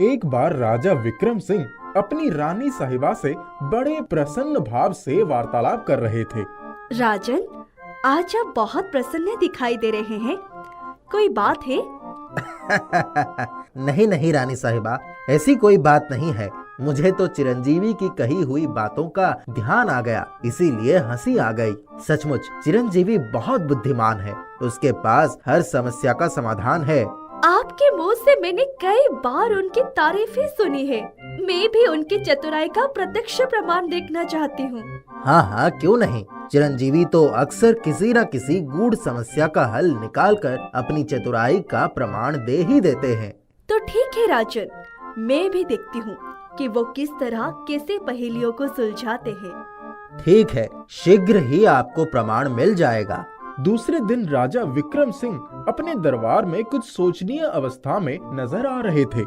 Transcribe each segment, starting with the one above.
एक बार राजा विक्रम सिंह अपनी रानी साहिबा से बड़े प्रसन्न भाव से वार्तालाप कर रहे थे। राजन, आज आप बहुत प्रसन्न दिखाई दे रहे हैं। कोई बात है? नहीं नहीं रानी साहिबा, ऐसी कोई बात नहीं है। मुझे तो चिरंजीवी की कही हुई बातों का ध्यान आ गया, इसीलिए हंसी आ गई। सचमुच चिरंजीवी बहुत बुद्धिमान है, उसके पास हर समस्या का समाधान है। आपके मुंह से मैंने कई बार उनकी तारीफें सुनी है। मैं भी उनकी चतुराई का प्रत्यक्ष प्रमाण देखना चाहती हूँ। हाँ हाँ, क्यों नहीं। चिरंजीवी तो अक्सर किसी न किसी गूढ़ समस्या का हल निकालकर अपनी चतुराई का प्रमाण दे ही देते हैं। तो ठीक है राजन, मैं भी देखती हूँ कि वो किस तरह कैसे पहेलियों को सुलझाते हैं। ठीक है, शीघ्र ही आपको प्रमाण मिल जाएगा। दूसरे दिन राजा विक्रम सिंह अपने दरबार में कुछ सोचनीय अवस्था में नजर आ रहे थे।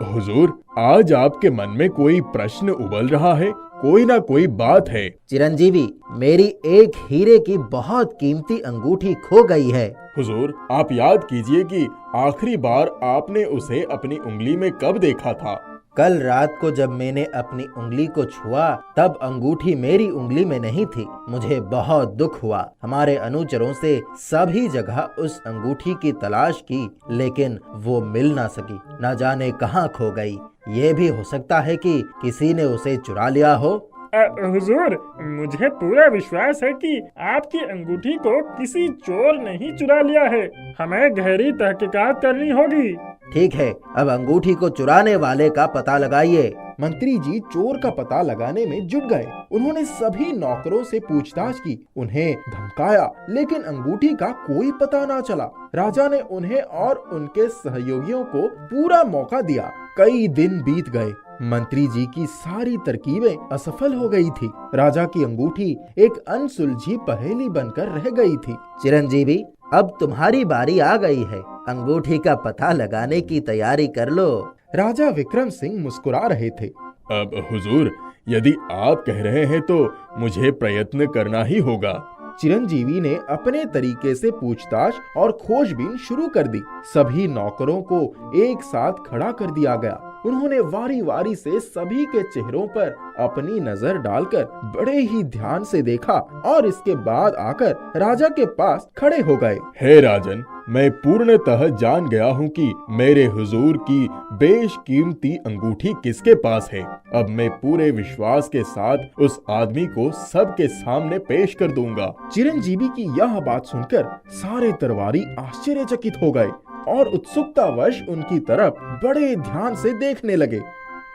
हुजूर, आज आपके मन में कोई प्रश्न उबल रहा है, कोई ना कोई बात है। चिरंजीवी, मेरी एक हीरे की बहुत कीमती अंगूठी खो गई है। हुजूर, आप याद कीजिए कि आखिरी बार आपने उसे अपनी उंगली में कब देखा था? कल रात को जब मैंने अपनी उंगली को छुआ तब अंगूठी मेरी उंगली में नहीं थी। मुझे बहुत दुख हुआ। हमारे अनुचरों से सभी जगह उस अंगूठी की तलाश की, लेकिन वो मिल ना सकी। न जाने कहाँ खो गई। ये भी हो सकता है कि किसी ने उसे चुरा लिया हो। हुजूर, मुझे पूरा विश्वास है कि आपकी अंगूठी को किसी चोर ने ही चुरा लिया है। हमें गहरी तहकीकात करनी होगी। ठीक है, अब अंगूठी को चुराने वाले का पता लगाइए। मंत्री जी चोर का पता लगाने में जुट गए। उन्होंने सभी नौकरों से पूछताछ की, उन्हें धमकाया, लेकिन अंगूठी का कोई पता ना चला। राजा ने उन्हें और उनके सहयोगियों को पूरा मौका दिया। कई दिन बीत गए। मंत्री जी की सारी तरकीबें असफल हो गई थी। राजा की अंगूठी एक अनसुलझी पहेली बनकर रह गई थी। चिरंजीवी, अब तुम्हारी बारी आ गई है। अंगूठी का पता लगाने की तैयारी कर लो। राजा विक्रम सिंह मुस्कुरा रहे थे। अब हुजूर, यदि आप कह रहे हैं तो मुझे प्रयत्न करना ही होगा। चिरंजीवी ने अपने तरीके से पूछताछ और खोजबीन शुरू कर दी। सभी नौकरों को एक साथ खड़ा कर दिया गया। उन्होंने वारी वारी से सभी के चेहरों पर अपनी नजर डालकर बड़े ही ध्यान से देखा और इसके बाद आकर राजा के पास खड़े हो गए। हे राजन, मैं पूर्णतः जान गया हूँ कि मेरे हुजूर की बेशकीमती अंगूठी किसके पास है। अब मैं पूरे विश्वास के साथ उस आदमी को सबके सामने पेश कर दूंगा। चिरंजीवी की यह बात सुनकर सारे दरबारी आश्चर्यचकित हो गए और उत्सुकतावश उनकी तरफ बड़े ध्यान से देखने लगे।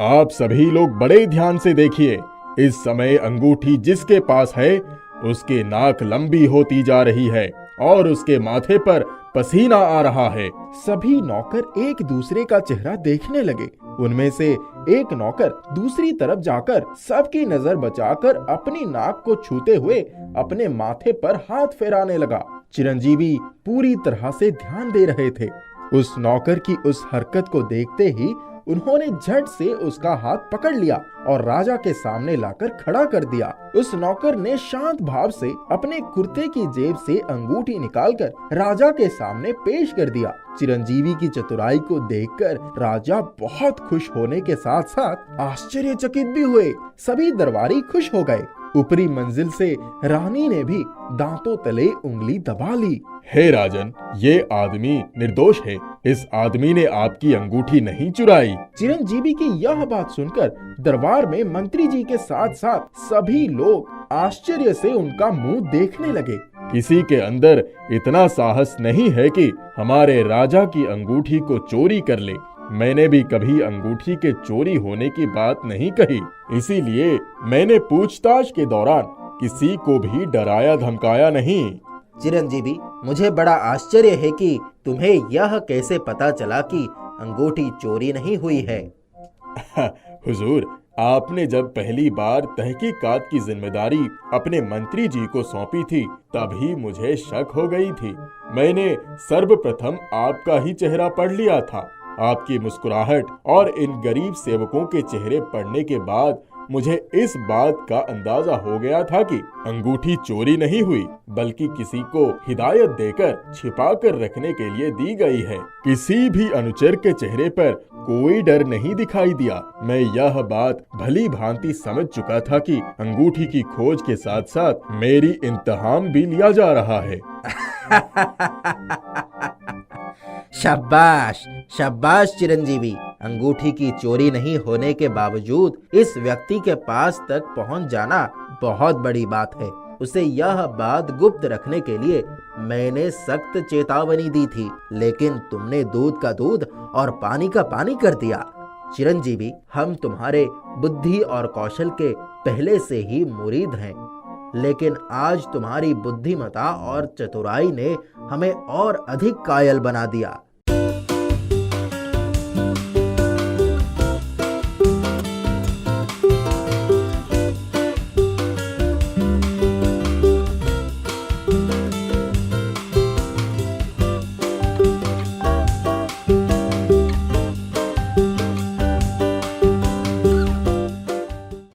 आप सभी लोग बड़े ध्यान से देखिए। इस समय अंगूठी जिसके पास है उसके नाक लंबी होती जा रही है और उसके माथे पर पसीना आ रहा है। सभी नौकर एक दूसरे का चेहरा देखने लगे। उनमें से एक नौकर दूसरी तरफ जाकर सबकी नजर बचाकर अपनी नाक को छूते हुए अपने माथे पर हाथ फेराने लगा। चिरंजीवी पूरी तरह से ध्यान दे रहे थे। उस नौकर की उस हरकत को देखते ही उन्होंने झट से उसका हाथ पकड़ लिया और राजा के सामने लाकर खड़ा कर दिया। उस नौकर ने शांत भाव से अपने कुर्ते की जेब से अंगूठी निकालकर राजा के सामने पेश कर दिया। चिरंजीवी की चतुराई को देखकर राजा बहुत खुश होने के साथ साथ आश्चर्यचकित भी हुए। सभी दरबारी खुश हो गए। ऊपरी मंजिल से रानी ने भी दांतों तले उंगली दबा ली। हे राजन, ये आदमी निर्दोष है। इस आदमी ने आपकी अंगूठी नहीं चुराई। चिरंजीवी की यह बात सुनकर दरबार में मंत्री जी के साथ साथ सभी लोग आश्चर्य से उनका मुंह देखने लगे। किसी के अंदर इतना साहस नहीं है कि हमारे राजा की अंगूठी को चोरी कर ले। मैंने भी कभी अंगूठी के चोरी होने की बात नहीं कही, इसीलिए मैंने पूछताछ के दौरान किसी को भी डराया धमकाया नहीं। चिरंजीवी, मुझे बड़ा आश्चर्य है कि तुम्हें यह कैसे पता चला कि अंगूठी चोरी नहीं हुई है। हुजूर, आपने जब पहली बार तहकीकात की जिम्मेदारी अपने मंत्री जी को सौंपी थी तभी मुझे शक हो गई थी। मैंने सर्वप्रथम आपका ही चेहरा पढ़ लिया था। आपकी मुस्कुराहट और इन गरीब सेवकों के चेहरे पढ़ने के बाद मुझे इस बात का अंदाजा हो गया था कि अंगूठी चोरी नहीं हुई, बल्कि किसी को हिदायत देकर छिपा कर रखने के लिए दी गई है। किसी भी अनुचर के चेहरे पर कोई डर नहीं दिखाई दिया। मैं यह बात भली भांति समझ चुका था कि अंगूठी की खोज के साथ साथ मेरी इम्तिहान भी लिया जा रहा है। शाबाश शाबाश चिरंजीवी, अंगूठी की चोरी नहीं होने के बावजूद इस व्यक्ति के पास तक पहुंच जाना बहुत बड़ी बात है। उसे यह बात गुप्त रखने के लिए मैंने सख्त चेतावनी दी थी, लेकिन तुमने दूध का दूध और पानी का पानी कर दिया। चिरंजीवी, हम तुम्हारे बुद्धि और कौशल के पहले से ही मुरीद हैं, लेकिन आज तुम्हारी बुद्धिमता और चतुराई ने हमें और अधिक कायल बना दिया।